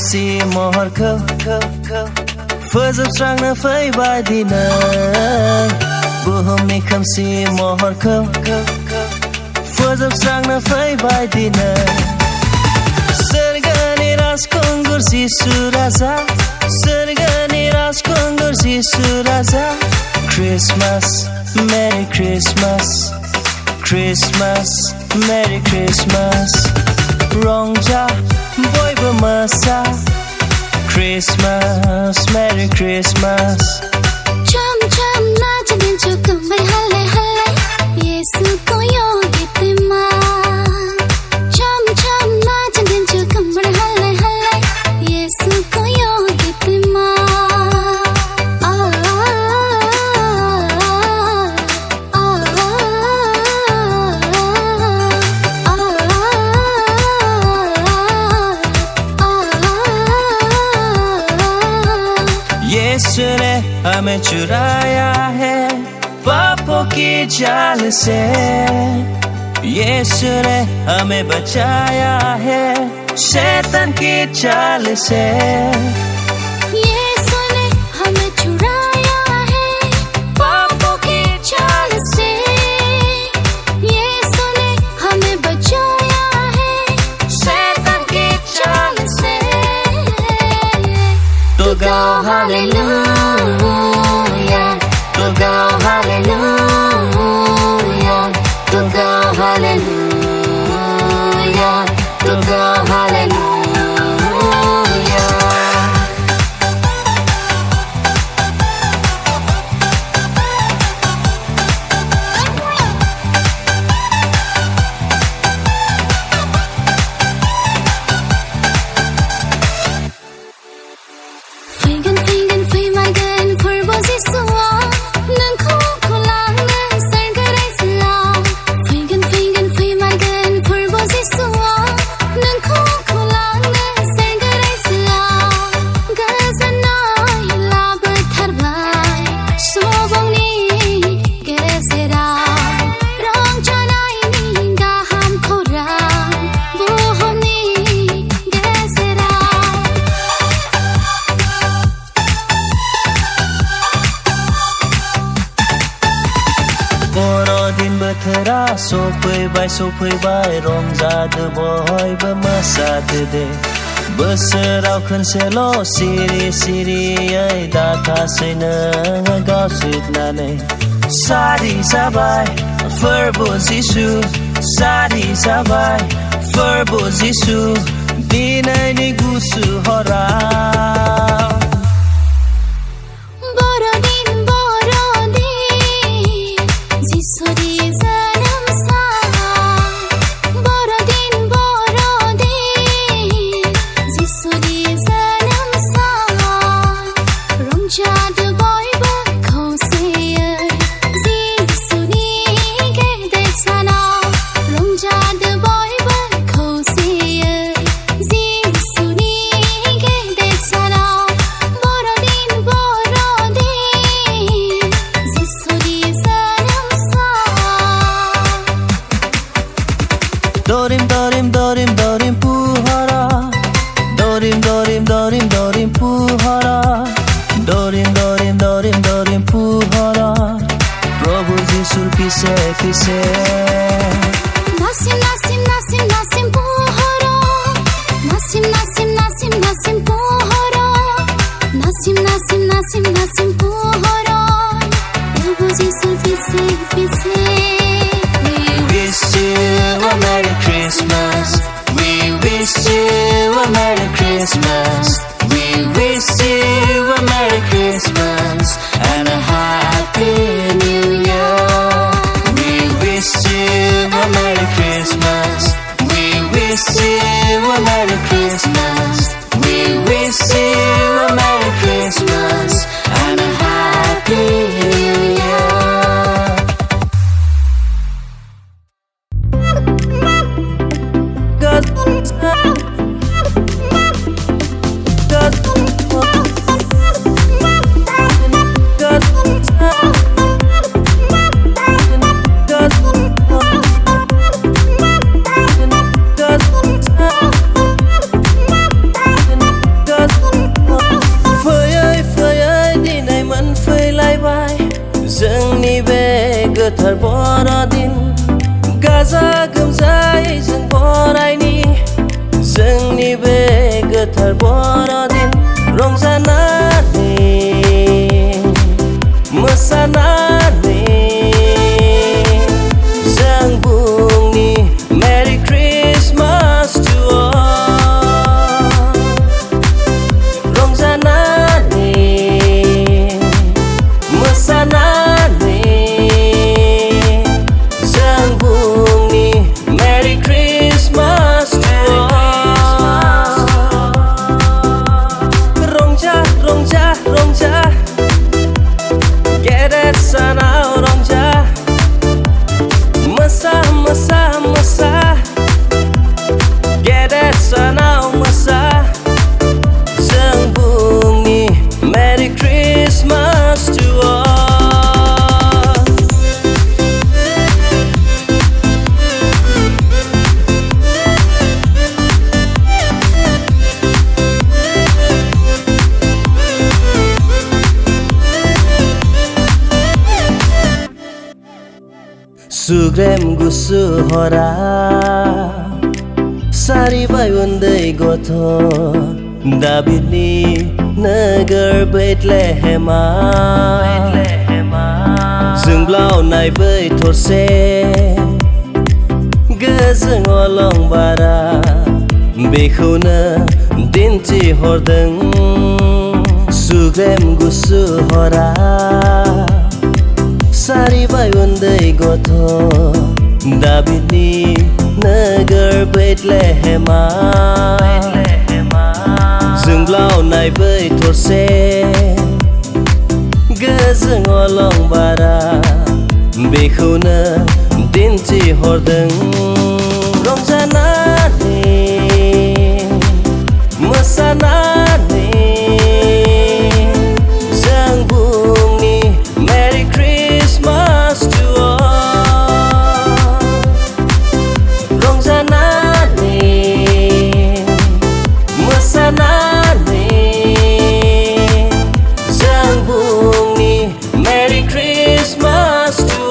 खोमसि महरखौ फोजोबस्रांनो फैबाय दिनै बुहुमनि खोमसि महरखौ फोजोबस्रांनो फैबाय दिनै सोरगोनि राजखुंगुर जिसु राजा सोरगोनि राजखुंगुर जिसु राजा क्रिसमास मेरि क्रिसमास क्रिसमास मेरि क्रिसमास रंजा बयबो मोसा क्रिसमास मेरि क्रिसमास 참 낮은 조금만 할래 예수고 여기때만 참 낮은 조금만 할래 예수고 여기때만 यीशु ने हमें चुराया है पापों की जाल से यीशु ने हमें बचाया है शैतान की चाल से यीशु ने हमें छुड़ाया है पापों की चाल से यीशु ने हमें बचाया है शैतान की चाल से तो गाओ हालेलुया तो गाओ हालेलुया तो गाओ हालेलुया तो गाओ हालेलुया फैगोन फोरबो जिसुआ नोंखौ लांनो सोरगोराइजोआ फैगोन फोरबो जिसुआ नोंखौ लांनो सोरगोराइजोआ गोजोननाय लाबोथारबाय सुबुंनि गेजेराव रंजानायनि गाहाम खौरां बुहुमनि गेजेराव बर'दिन बोथोरा सफैबाय रंजादो बयबो मोसादो दे बोसोराव खनसेल' सिरियै दाथासै नोङो गावस्रिनानै सारि जाबाय फोरबो जिसु सारि जाबाय फोरबो जिसु दिनैनि गुसु हराव जिसुनि जोनोम सान बर'दिन जिसुनि जोनोम सान रंजादो बयबो खौसेयै जिसुनि गेदेर सानाव रंजादो बयबो खौसेयै जिसुनि गेदेर सानाव बर'दिन जिसुनि जोनोम 도림 부하라 도림 부하라 도림 부하라 प्रभु जिसु पिसे 나심 부하라 나심 부하라 나심 부하라 प्रभु जिसु पिसे We wish you a Merry Christmas. We wish you a Merry Christmas. We wish you a Merry Christmas and a Happy New Year. We wish you a Merry Christmas. We wish you a Merry Christmas. We wish you a Merry Christmas and a Happy New Year. गोथार बर'दिन Gaza गोमजायै जों बरायनि जोंनि बे गोथार बर'दिन रंजानानै मोसानानै जों बुंनि मेरि Christmas to all रंजानानै मोसानानै जों बुंनि मेरि क्रिसमास टु all रंजा रंजा रंजा गेदेर सानाव रंजा मोसा मोसा मोसा गेदेर सानाव मोसा जों बुंनि मेरि क्रिसमास टु all सुग्रेम गुसु हरा सारिबाय उन्दै गथ' दाबिदनि नोगोर बेथलेहेमा जोंब्लावनाय बै थरसे गोजों अलंबारा बेखौनो दिन्थिहरदों सुग्रेम गुसु हरा सारिबाय उन्दै गथ' दाबिदनि नोगोर बेथलेहेमा जोंब्लावनाय बै थरसे गोजों अलंबारा बेखौनो दिन्थिहरदों रंजानानै मोसानानै जों बुंनि मेरि क्रिसमास टु all रंजानानै मोसानानै जों बुंनि मेरि क्रिसमास टु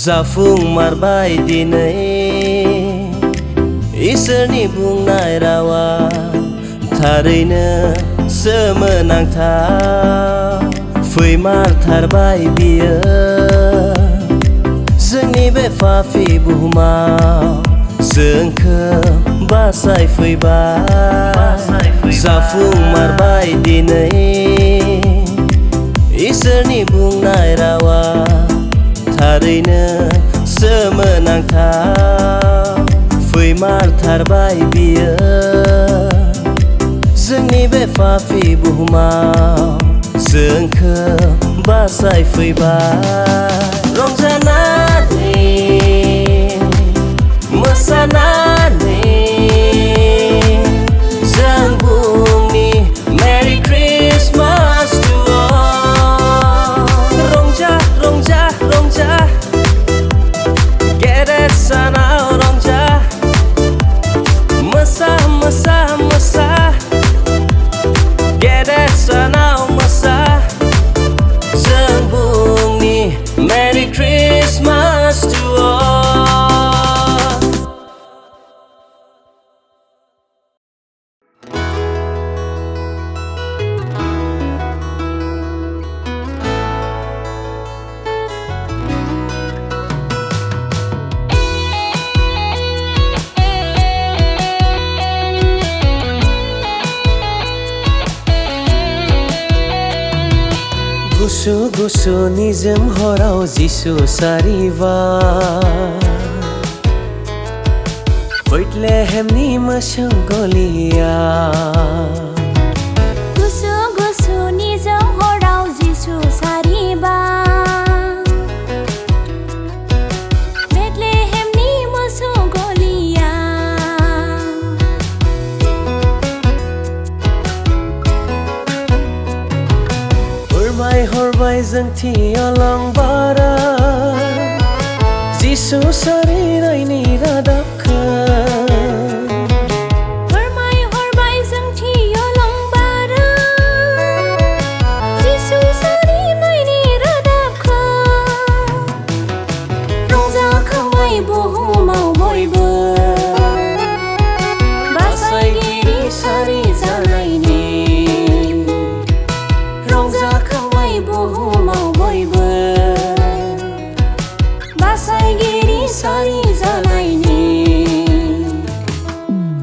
जाफुंमारबाय दिनै इसोरनि बुंनाय रावा थारैनो सोमोनांथाव फैमारथारबाय बियो जोंनि बे पापि बुहुमाव जोंखौ बासायफैबाय जाफुंमारबाय दिनै इसोरनि बुंनाय रावा थारैनो सोमोनांथाव फैमारथारबाय बियो जोंनि बे पापि बुहुमाव जोंखौ बासायफैबाय रंजानानै मोसानानै जों बुंनि मेरि क्रिसमास टु all रंजा रंजा रंजा गेदेर सानाव रंजा मोसा मोसा मोसा गेदेर सानाव मोसा जों बुंनि मेरि क्रिसमास टु all गुसु गुसु निजोम हराव जिसु सारिबाय बेथलेहेमनि मोसौ गलिया गुसु गुसु निजोम हराव जिसु सारिबाय हरबाय जोंथि अलंबारा जिसु सारिनायनि रादाबखौ हरबाय जोंथि अलंबारा जिसु सारिनायनि रादाबखौ रंजाखांबाय बुहुमाव बयबो बासायगिरि सारि जानायनि रंजाखांबाय बुहुमाव बयबो बासायगिरि सारि जानायनि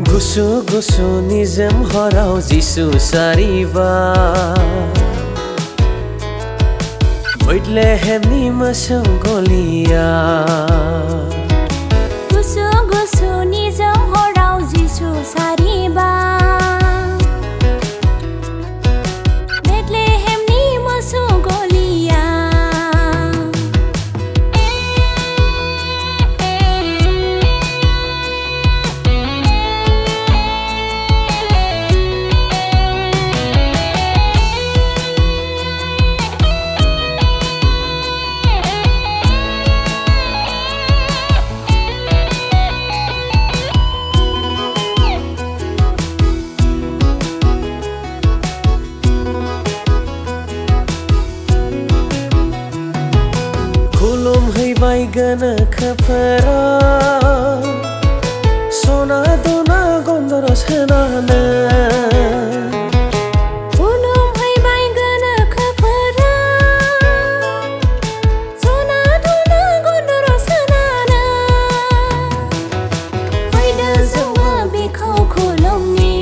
गुसु गुसु निजोम हराव जिसु सारिबा बैथलेहेमनि मोसौ गलिया गुसु गुसु निजोम हराव जिसु सारिबा बेथलेहेमनि मोसौ गलिया खुलुमहैबाय गोनोखोफोरा सना दना गन्दरस होनानै खुलुमहैबाय गोनोखोफोरा सना दना गन्दरस होनानै फैदो जोंबो बिखौ खुलुमनि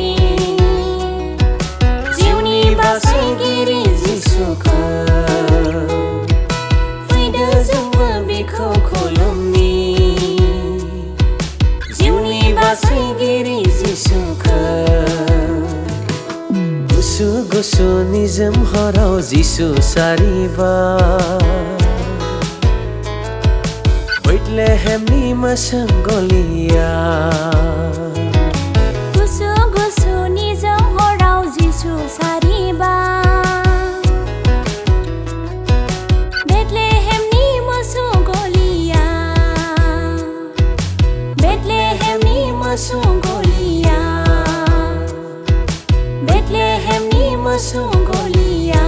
जिउनि बासायगिरि जिसुखौ जोंबो बिखौ खुलुमनि जिउनि बासायगिरि जिसुखौ गुसु गुसु निजोम हराव जिसु सारिबा बैथलेहेमनि मोसौ गलिया गुसु गुसु निजोम हराव जिसु सारिबा बेथलेहेमनि मोसौ गलिया बेथलेहेमनि मोसौ गलिया बेथलेहेमनि मोसौ गलिया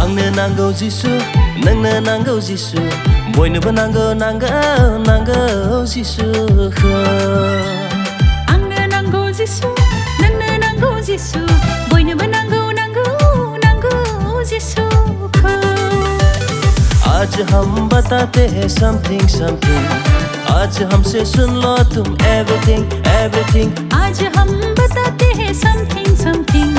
आंनो नांगौ जिसु नोंनो नांगौ जिसु बयनोबो नांगौ नांगौ नांगौ जिसुखौ आंनो नांगौ जिसु नोंनो नांगौ जिसु बयनोबो नांगौ नांगौ नांगौ जिसुखौ आज हम बताते हैं something something आज हमसे सुन लो तुम everything everything आज हम बताते हैं something something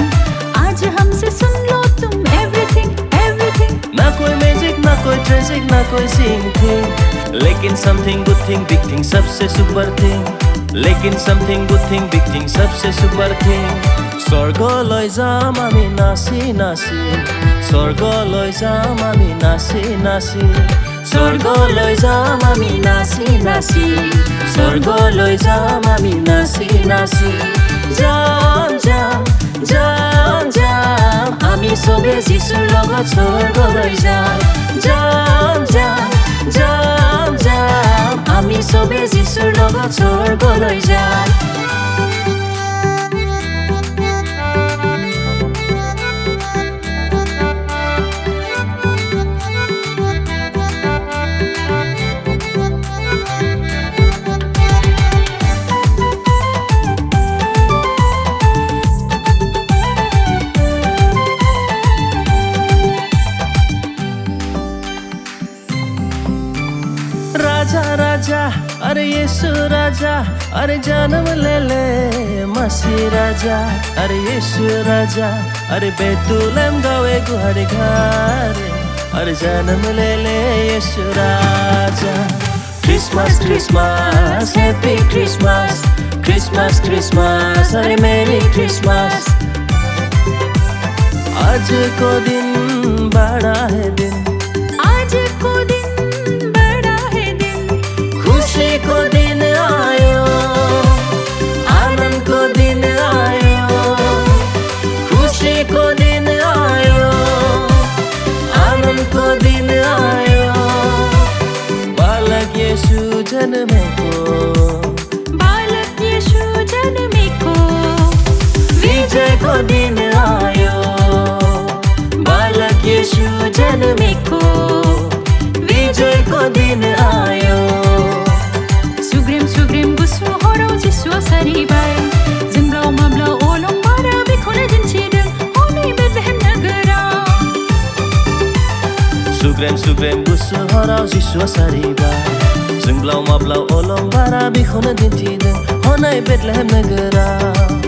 आज हमसे सुन लो तुम everything everything ना कोई मैजिक ना कोई ट्रेजिक ना कोई सिंग थिंग लेकिन something good thing big thing सबसे सुपर थिंग लेकिन something good thing big thing सबसे सुपर थिंग स्वर्गলৈ যাম আমি নাচি নাচি স্वर्गলৈ যাম আমি নাচি নাচি স্वर्गলৈ যাম আমি নাচি নাচি স্वर्गলৈ যাম আমি নাচি নাচি যাম যাম যাম যাম আমি সবে যিশুৰ লগত স্वर्गলৈ যাম যাম যাম যাম যাম আমি সবে যিশুৰ লগত স্वर्गলৈ যাম राजा राजा अरे यीशु राजा अरे जन्म ले ले मसीह राजा अरे यीशु राजा अरे बेतुलम गवे गुहारे घारे अरे जन्म ले ले यीशु राजा Christmas Christmas happy Christmas Christmas Christmas अरे मेरी क्रिसमस आज को दिन बड़ा है दिन, आज को दिन बड़ा है दिन, खुशी को दिन आयो, आनंद को दिन आयो, खुशी को दिन आयो, आनंद को दिन आयो। बालक यीशु जन्मेको, बालक यीशु जन्मेको, विजय को दिन आयो। बालक यीशु जन्मेको, विजय को दिन आयो। सुग्रेम सुग्रेम गुसु हराव जिसु सारिबाय, जोंब्लाव माब्लाव अलं बारा बेखौनो दिन्थिदों हनै बेथलेहेम नोगोराव। सुग्रेम सुग्रेम गुसु हराव जिसुआ सारिबाय, जोंब्लाव माब्लाव अलं बारा बेखौनो दिन्थिदों हनै बेथलेहेम नोगोराव।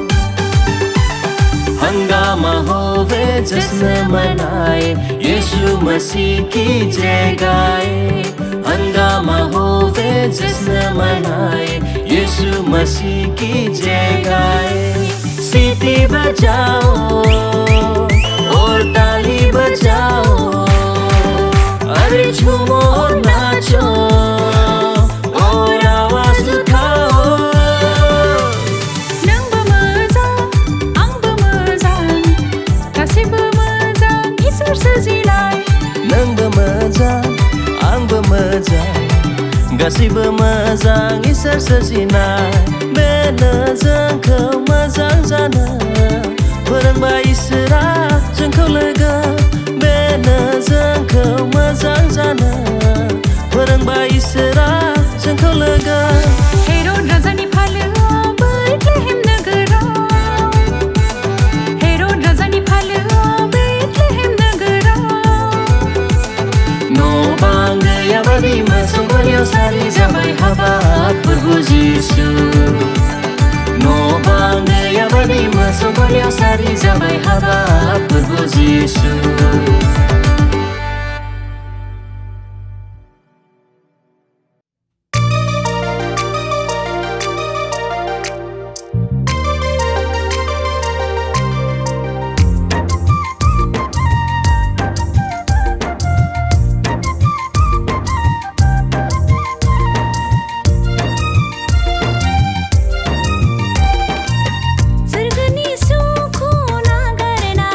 हंगामा होवे जश्न मनाए, यीशु मसीह की जय गाए। हंगामा होवे जश्न मनाए, यीशु मसीह की जय गाए। सीटी बजाओ और ताली बजाओ, अरे झूमो और नाचो और आवाज उठाओ। नोंबो मोजां आंबो मोजां, गासैबो मोजां इसोर सोरजिनाय। नोंबो मोजां आंबो मोजां, गासैबो मोजां इसोर सोरजिनाय। बेनो जोंखौ मोजां जानो फोरोंबाय इसोरा जोंखौ लोगो। बेनो जोंखौ मोजां जानो फोरोंबाय इसोरा जोंखौ लोगो। हेर'द राजानि फालोआव बेथलेहेम नोगोराव, हेर'द राजानि फालोआव बेथलेहेम नोगोराव। न' बां गैयाबादि मोसौ गलियाव सारि जाबाय हाबाब फोरबो जिसु। न' बां गैयाबादि मोसौ गलियाव सारि जाबाय हाबाब फोरबो जिसु। सोरगोनि सुखु नागारना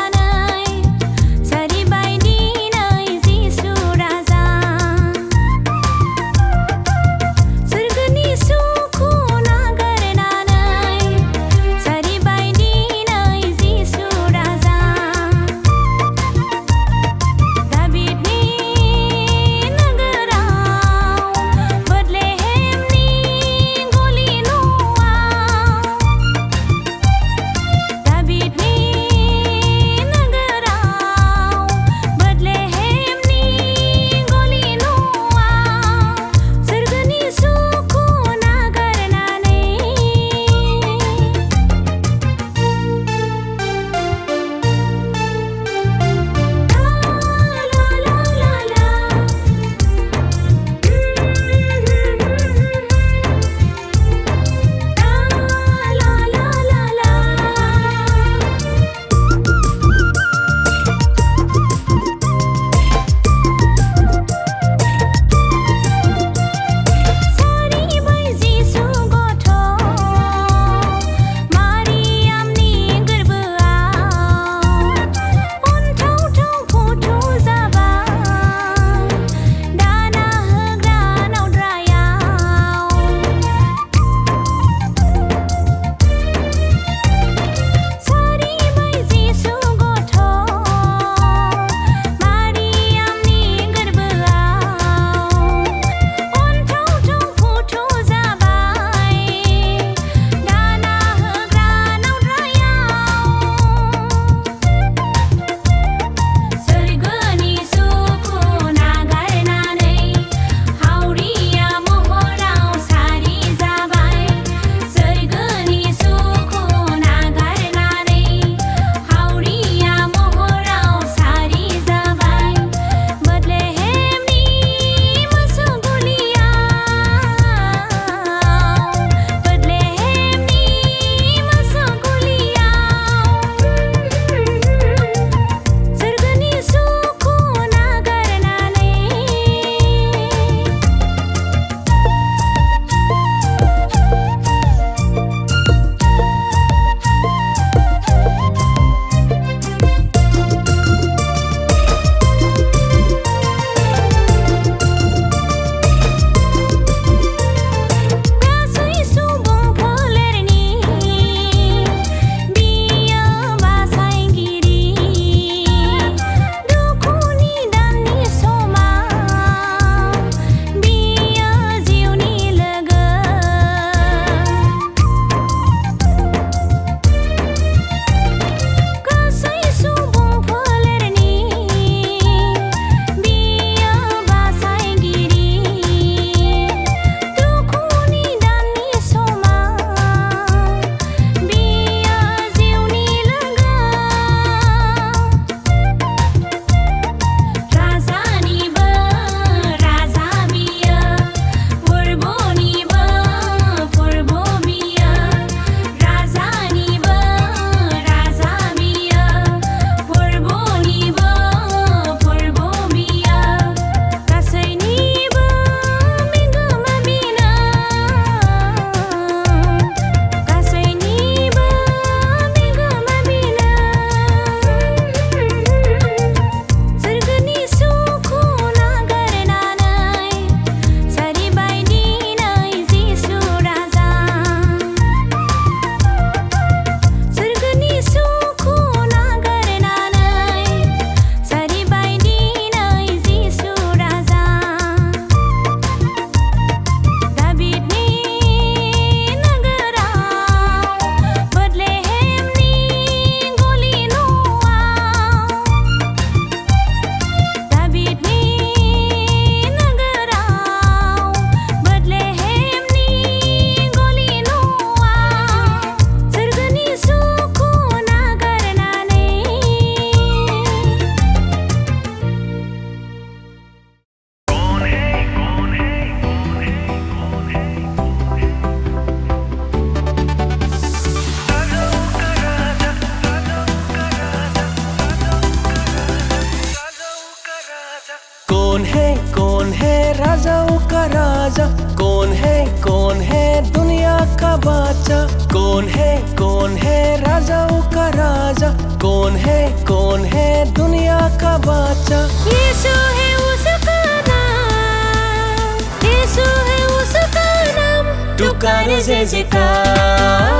तू कर जय जयकार,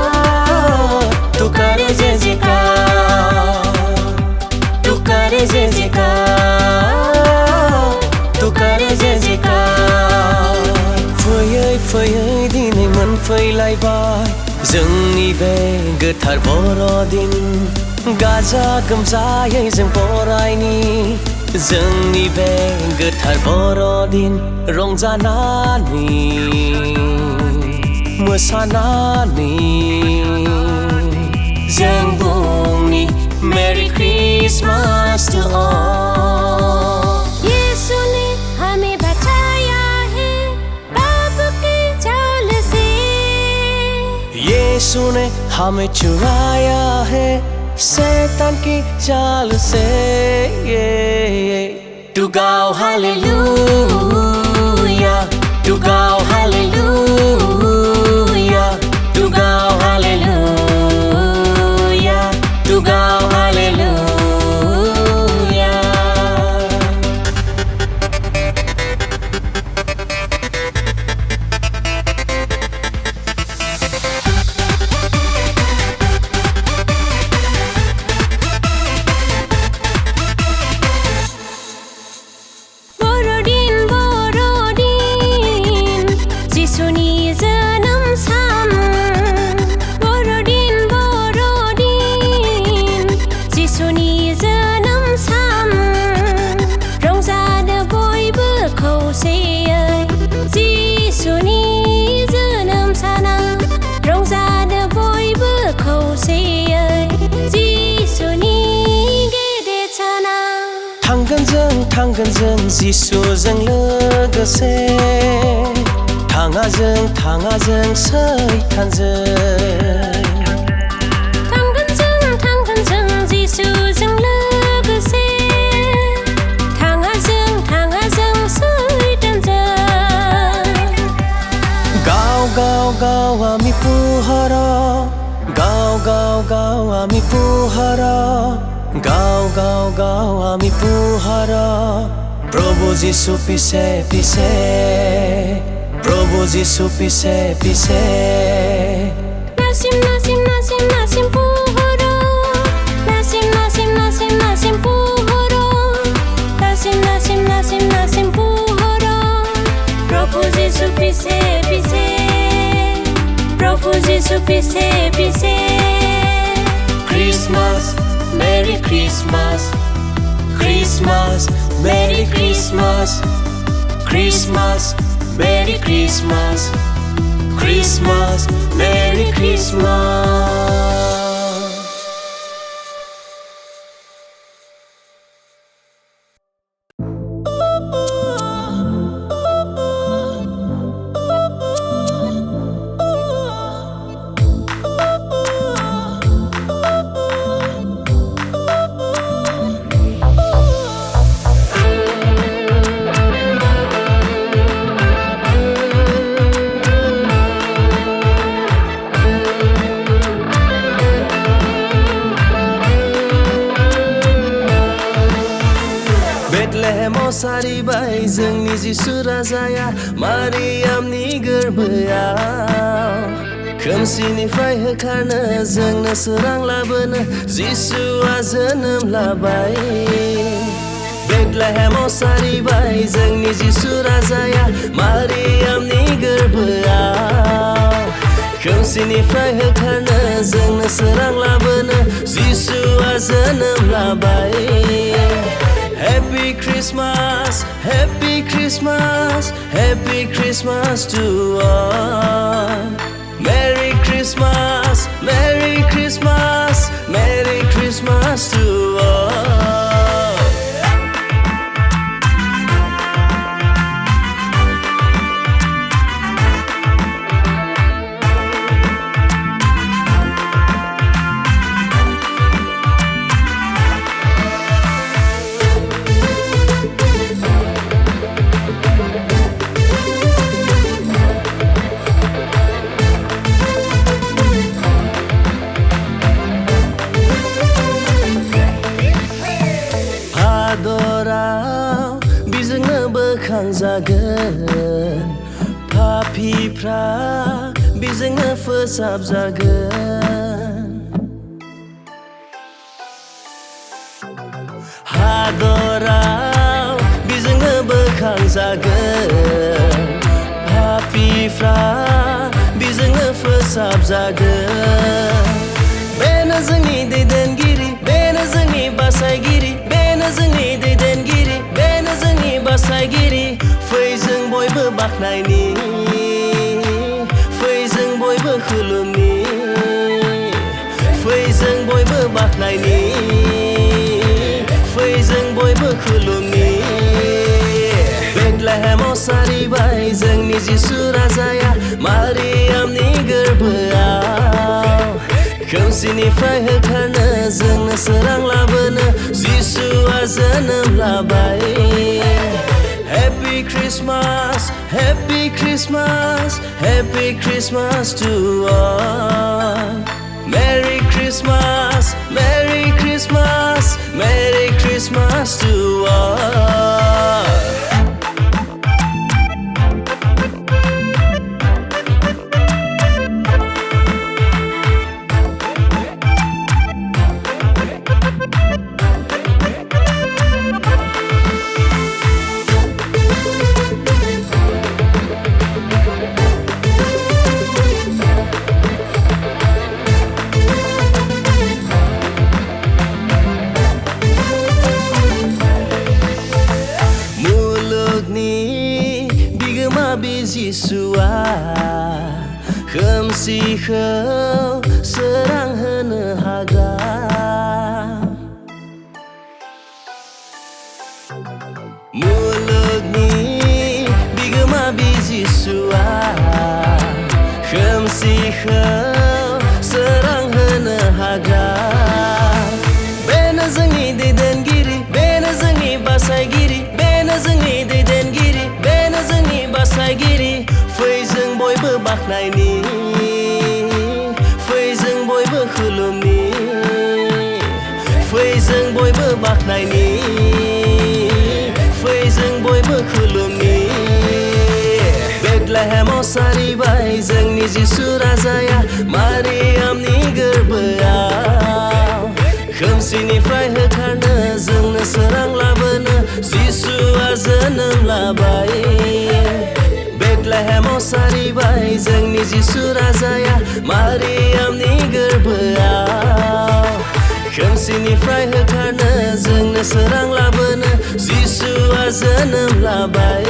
तू कर जय जयकार, तू कर जय जयकार, तू कर जय जयकार। फैयै फैयै दिनै मोनफैलायबाय जोंनि बे गोथार बर'दिन, गाजा गोमजायै जों बरायनि जोंनि बे गोथार बर'दिन। रंजानानै मोसानानै जों बुंनि मेरि क्रिसमास टु ऑल। यीशु ने हमें बचाया है पाप के जाल से, यीशु ने हमें छुड़ाया है शैतान की चाल से। To go hallelujah, to go hallelujah, to go hallelujah, to go hallelujah. थांगोन जों जिसुजों लोगोसे, थाङा जों सैतानजों। थांगोन जों जिसुजों लोगोसे, थाङा जों सैतानजों। गाव गाव गाव आमी पुहारा, गाव गाव गाव आमी पुहारा, गाव गाव गाव आमी पुहारा। प्रभु जिसु पिछे पिछे, प्रभु जिसु पिछे पिछे। नासिम नासिम नासिम नासिम पुहारा, नासिम नासिम नासिम नासिम पुहारा, नासिम नासिम नासिम नासिम पुहारा। प्रभु जिसु पिछे पिछे, प्रभु जिसु पिछे पिछे। Christmas, Merry Christmas, Christmas, Merry Christmas, Christmas, Merry Christmas, Christmas, Merry Christmas. सारिबाय जोंनि जिसु राजाया मारियामनि गोरबोआव। खोमसिनिफ्राय होखारनो जोंनो सोरां लाबोनो जिसुआ जोनोम लाबाय। बेथलेहेमाव सारिबाय जोंनि जिसु राजाया मारियामनि गोरबोआव। खोमसिनिफ्राय होखारनो जोंनो सोरां लाबोनो जिसुआ जोनोम लाबाय। Happy Christmas, Happy Christmas, Happy Christmas to all. Merry Christmas, Merry Christmas, Merry Christmas to all. पापिफ्रा बेजोंनो फोसाबजागोन हादराव बेजोंनो बोखांजागोन पापिफ्रा बेजोंनो फोसाबजागोन बेनो जोंनि दैदेनगिरि बेनो जोंनि बासायगिरि बेनो जोंनि दैदेनगिरि बेनो जोंनि बासायगिरि फै जों बयबो बाख्नायनि फै जों बयबो खुलुमनि फै जों बयबो बाख्नायनि फै जों बयबो खुलुमनि बेथलेहेमाव सारिबाय जोंनि जिसु राजाया मारियामनि गोरबोआव खोमसिनिफ्राय होखारनो जोंनो सोरां लाबोनो जिसुआ जोनोम लाबाय Happy Christmas, Happy Christmas, Happy Christmas to all. Merry Christmas, Merry Christmas, Merry Christmas to all. जिसुआ खोमसिखौ सोरां होनो हाग्रा मुलुगनि बिगोमा बे जिसुआ खोमसिखौ सोरां होनो हाग्रा बेनो जोंनि दैदेनगिरि बेनो जोंनि बासायगिरि बेनो जोंनि दैदेनगिरि बेनो जोंनि बासायगिरि फै जों बयबो बाख्नायनि फै जों बयबो खुलुमनि फै जों बयबो बाख्नायनि फै जों बयबो खुलुमनि बेथलेहेमाव सारिबाय जोंनि जिसु राजाया मारियामनि गोरबोआव खोमसिनिफ्राय होखारनो जोंनो सोरां लाबोनो जिसुआ जोनोम लाबाय बेथलेहेमाव सारिबाय जोंनि जिसु राजाया मारियामनि गोरबोआव खोमसिनिफ्राय होखारनो जोंनो सोरां लाबोनो जिसुआ जोनोम लाबाय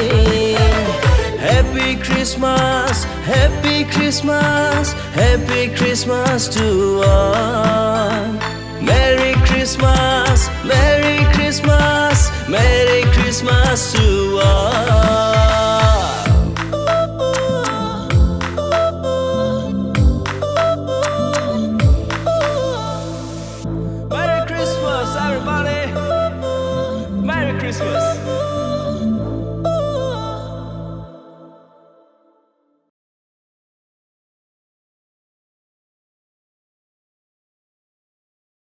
Happy Christmas, Happy Christmas, Happy Christmas to all. Merry Christmas, Merry Christmas, Merry Christmas to all.